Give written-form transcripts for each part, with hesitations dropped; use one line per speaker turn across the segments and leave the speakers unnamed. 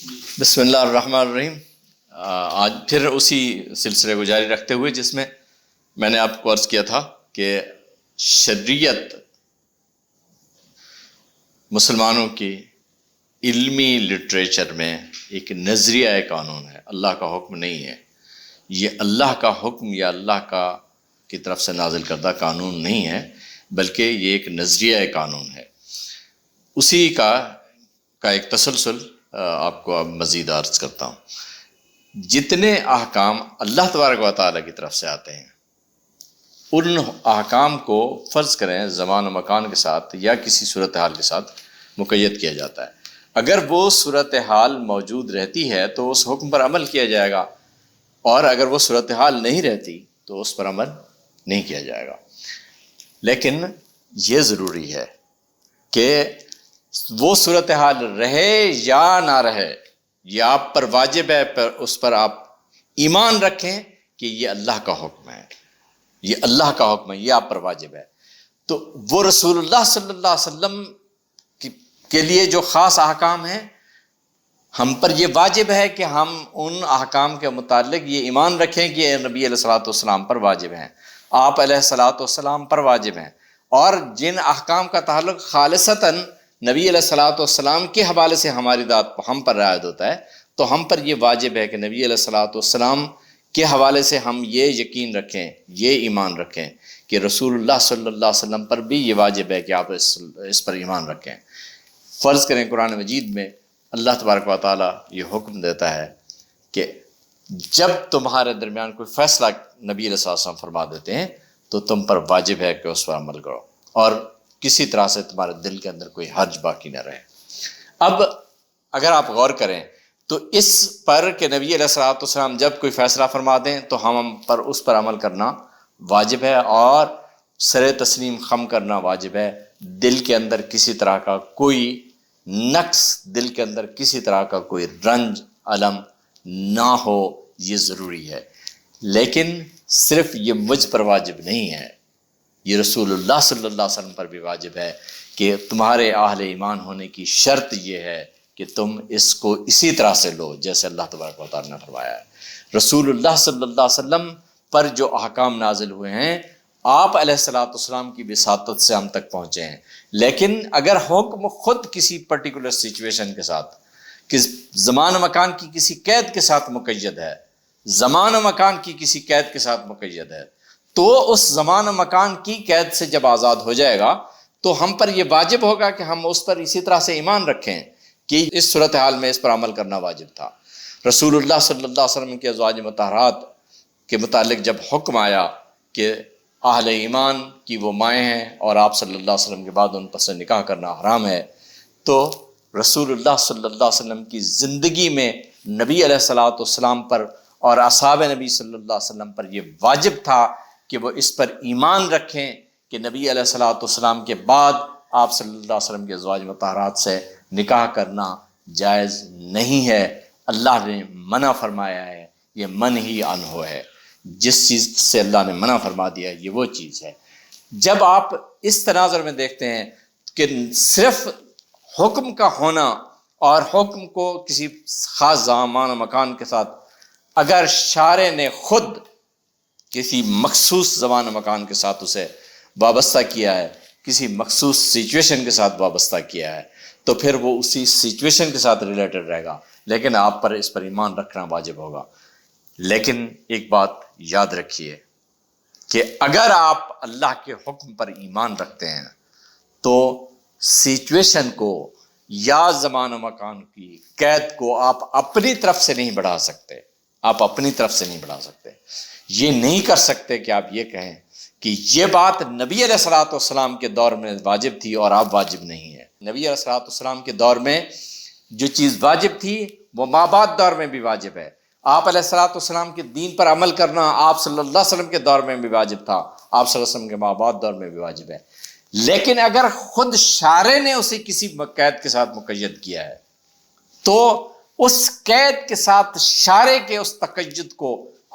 بسم اللہ الرحمن الرحیم۔ آج پھر اسی سلسلے کو جاری رکھتے ہوئے جس میں میں نے آپ کو عرض کیا تھا کہ شریعت مسلمانوں کی علمی لٹریچر میں ایک نظریہ قانون ہے، اللہ کا حکم نہیں ہے۔ یہ اللہ کا حکم یا اللہ کی طرف سے نازل کردہ قانون نہیں ہے، بلکہ یہ ایک نظریہ قانون ہے۔ اسی کا ایک تسلسل آپ کو اب مزید عرض کرتا ہوں۔ جتنے احکام اللہ تبارک و تعالیٰ کی طرف سے آتے ہیں، ان احکام کو فرض کریں زمان و مکان کے ساتھ یا کسی صورتحال کے ساتھ مقید کیا جاتا ہے۔ اگر وہ صورتحال موجود رہتی ہے تو اس حکم پر عمل کیا جائے گا، اور اگر وہ صورتحال نہیں رہتی تو اس پر عمل نہیں کیا جائے گا۔ لیکن یہ ضروری ہے کہ وہ صورتحال رہے یا نہ رہے، یہ آپ پر واجب ہے، اس پر آپ ایمان رکھیں کہ یہ اللہ کا حکم ہے، یہ اللہ کا حکم ہے، یہ آپ پر واجب ہے۔ تو وہ رسول اللہ صلی اللہ علیہ وسلم کے لیے جو خاص احکام ہیں، ہم پر یہ واجب ہے کہ ہم ان احکام کے متعلق یہ ایمان رکھیں کہ یہ نبی علیہ الصلوۃ والسلام پر واجب ہیں، آپ علیہ الصلوۃ والسلام پر واجب ہیں۔ اور جن احکام کا تعلق خالصتاً نبی علیہ الصلوۃ والسلام کے حوالے سے ہماری ذات ہم پر عائد ہوتا ہے، تو ہم پر یہ واجب ہے کہ نبی علیہ الصلوۃ والسلام کے حوالے سے ہم یہ یقین رکھیں، یہ ایمان رکھیں کہ رسول اللہ صلی اللہ علیہ وسلم پر بھی یہ واجب ہے کہ آپ اس پر ایمان رکھیں۔ فرض کریں قرآن مجید میں اللہ تبارک و تعالیٰ یہ حکم دیتا ہے کہ جب تمہارے درمیان کوئی فیصلہ نبی علیہ السلام فرما دیتے ہیں تو تم پر واجب ہے کہ اس پر عمل کرو، اور کسی طرح سے تمہارے دل کے اندر کوئی حرج باقی نہ رہے۔ اب اگر آپ غور کریں تو اس پر کہ نبی علیہ الصلوۃ والسلام جب کوئی فیصلہ فرما دیں تو ہم پر اس پر عمل کرنا واجب ہے، اور سر تسلیم خم کرنا واجب ہے۔ دل کے اندر کسی طرح کا کوئی نقص، دل کے اندر کسی طرح کا کوئی رنج الم نہ ہو، یہ ضروری ہے۔ لیکن صرف یہ مجھ پر واجب نہیں ہے، یہ رسول اللہ صلی اللہ علیہ وسلم پر بھی واجب ہے کہ تمہارے اہل ایمان ہونے کی شرط یہ ہے کہ تم اس کو اسی طرح سے لو جیسے اللہ تبارک و تعالیٰ نے فرمایا ہے۔ رسول اللہ صلی اللہ علیہ وسلم پر جو احکام نازل ہوئے ہیں، آپ علیہ الصلوۃ والسلام کی وساطت سے ہم تک پہنچے ہیں۔ لیکن اگر حکم خود کسی پرٹیکولر سچویشن کے ساتھ، کس زمان و مکان کی کسی قید کے ساتھ مقید ہے، زمان و مکان کی کسی قید کے ساتھ مقید ہے، تو اس زمان و مکان کی قید سے جب آزاد ہو جائے گا تو ہم پر یہ واجب ہوگا کہ ہم اس پر اسی طرح سے ایمان رکھیں کہ اس صورتحال میں اس پر عمل کرنا واجب تھا۔ رسول اللہ صلی اللہ علیہ وسلم کے ازواج مطہرات کے متعلق جب حکم آیا کہ اہل ایمان کی وہ مائیں ہیں اور آپ صلی اللہ علیہ وسلم کے بعد ان پر سے نکاح کرنا حرام ہے، تو رسول اللہ صلی اللہ علیہ وسلم کی زندگی میں نبی علیہ الصلوۃ والسلام پر اور اصحاب نبی صلی اللہ علیہ وسلم پر یہ واجب تھا کہ وہ اس پر ایمان رکھیں کہ نبی علیہ الصلوۃ والسلام کے بعد آپ صلی اللہ علیہ وسلم کے ازواج مطہرات سے نکاح کرنا جائز نہیں ہے۔ اللہ نے منع فرمایا ہے، یہ منہی عنہ ہے۔ جس چیز سے اللہ نے منع فرما دیا ہے یہ وہ چیز ہے۔ جب آپ اس تناظر میں دیکھتے ہیں کہ صرف حکم کا ہونا اور حکم کو کسی خاص زمان و مکان کے ساتھ، اگر شارع نے خود کسی مخصوص زمان و مکان کے ساتھ اسے وابستہ کیا ہے، کسی مخصوص سچویشن کے ساتھ وابستہ کیا ہے، تو پھر وہ اسی سچویشن کے ساتھ ریلیٹڈ رہے گا، لیکن آپ پر اس پر ایمان رکھنا واجب ہوگا۔ لیکن ایک بات یاد رکھیے کہ اگر آپ اللہ کے حکم پر ایمان رکھتے ہیں تو سچویشن کو یا زمان و مکان کی قید کو آپ اپنی طرف سے نہیں بڑھا سکتے، آپ اپنی طرف سے نہیں بڑھا سکتے۔ یہ نہیں کر سکتے کہ آپ یہ کہیں کہ یہ بات نبی علیہ الصلوۃ والسلام کے دور میں واجب تھی اور آپ واجب نہیں ہے۔ نبی علیہ الصلوۃ والسلام کے دور میں جو چیز واجب تھی وہ مابعد دور میں بھی واجب ہے۔ آپ علیہ الصلوۃ والسلام کے دین پر عمل کرنا آپ صلی اللہ علیہ وسلم کے دور میں بھی واجب تھا، آپ صلی اللہ علیہ وسلم کے مابعد دور میں بھی واجب ہے۔ لیکن اگر خود شارع نے اسے کسی قید کے ساتھ مقید کیا ہے تو اس قید کے ساتھ شارع کے اس تقید کو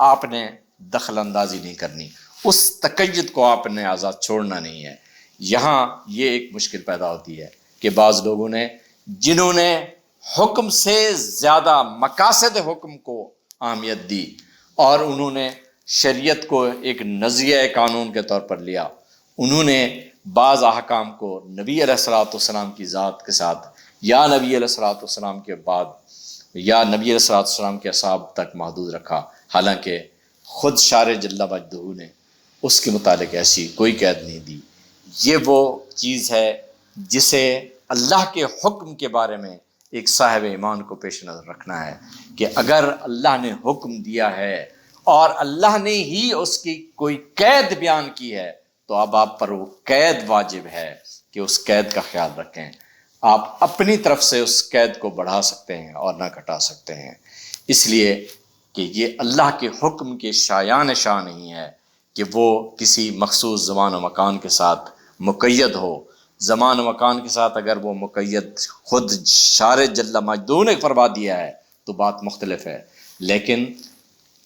آپ نے دخل اندازی نہیں کرنی، اس تقید کو آپ نے آزاد چھوڑنا نہیں ہے۔ یہاں یہ ایک مشکل پیدا ہوتی ہے کہ بعض لوگوں نے، جنہوں نے حکم سے زیادہ مقاصد حکم کو اہمیت دی، اور انہوں نے شریعت کو ایک نظریہ قانون کے طور پر لیا۔ انہوں نے بعض احکام کو نبی علیہ الصلوۃ والسلام کی ذات کے ساتھ یا نبی علیہ الصلوۃ والسلام کے بعد یا نبی علیہ الصلوۃ والسلام کے اصحاب تک محدود رکھا، حالانکہ خود شارع جل مجدہ نے اس کے متعلق ایسی کوئی قید نہیں دی۔ یہ وہ چیز ہے جسے اللہ کے حکم کے بارے میں ایک صاحب ایمان کو پیش نظر رکھنا ہے، کہ اگر اللہ نے حکم دیا ہے اور اللہ نے ہی اس کی کوئی قید بیان کی ہے تو اب آپ پر وہ قید واجب ہے کہ اس قید کا خیال رکھیں۔ آپ اپنی طرف سے اس قید کو بڑھا سکتے ہیں اور نہ گھٹا سکتے ہیں، اس لیے کہ یہ اللہ کے حکم کے شایان شاہ نہیں ہے کہ وہ کسی مخصوص زمان و مکان کے ساتھ مقید ہو۔ زمان و مکان کے ساتھ اگر وہ مقید خود شارع جل مجدہ نے فرما دیا ہے تو بات مختلف ہے، لیکن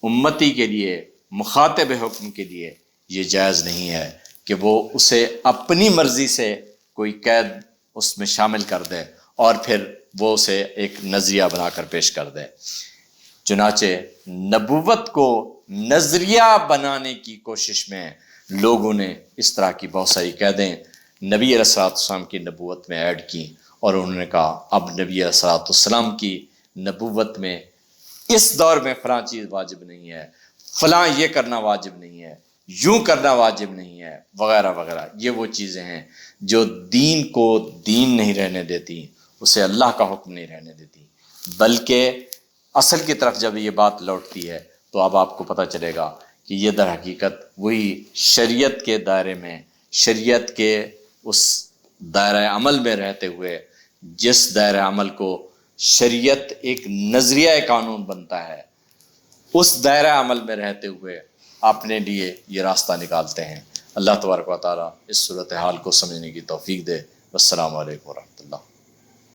امتی کے لیے، مخاطب حکم کے لیے یہ جائز نہیں ہے کہ وہ اسے اپنی مرضی سے کوئی قید اس میں شامل کر دے اور پھر وہ اسے ایک نظریہ بنا کر پیش کر دے۔ چنانچہ نبوت کو نظریہ بنانے کی کوشش میں لوگوں نے اس طرح کی بہت ساری قیدیں نبی علیہ الصلوۃ والسلام کی نبوت میں ایڈ کی، اور انہوں نے کہا اب نبی علیہ الصلوۃ والسلام کی نبوت میں اس دور میں فلاں چیز واجب نہیں ہے، فلاں یہ کرنا واجب نہیں ہے، یوں کرنا واجب نہیں ہے، وغیرہ وغیرہ۔ یہ وہ چیزیں ہیں جو دین کو دین نہیں رہنے دیتی، اسے اللہ کا حکم نہیں رہنے دیتی، بلکہ اصل کی طرف جب یہ بات لوٹتی ہے تو اب آپ کو پتہ چلے گا کہ یہ در حقیقت وہی شریعت کے دائرے میں، شریعت کے اس دائرہ عمل میں رہتے ہوئے، جس دائرہ عمل کو شریعت ایک نظریہ قانون بنتا ہے، اس دائرہ عمل میں رہتے ہوئے اپنے لیے یہ راستہ نکالتے ہیں۔ اللہ تبارک و تعالیٰ اس صورتحال کو سمجھنے کی توفیق دے۔ والسلام علیکم ورحمۃ اللہ۔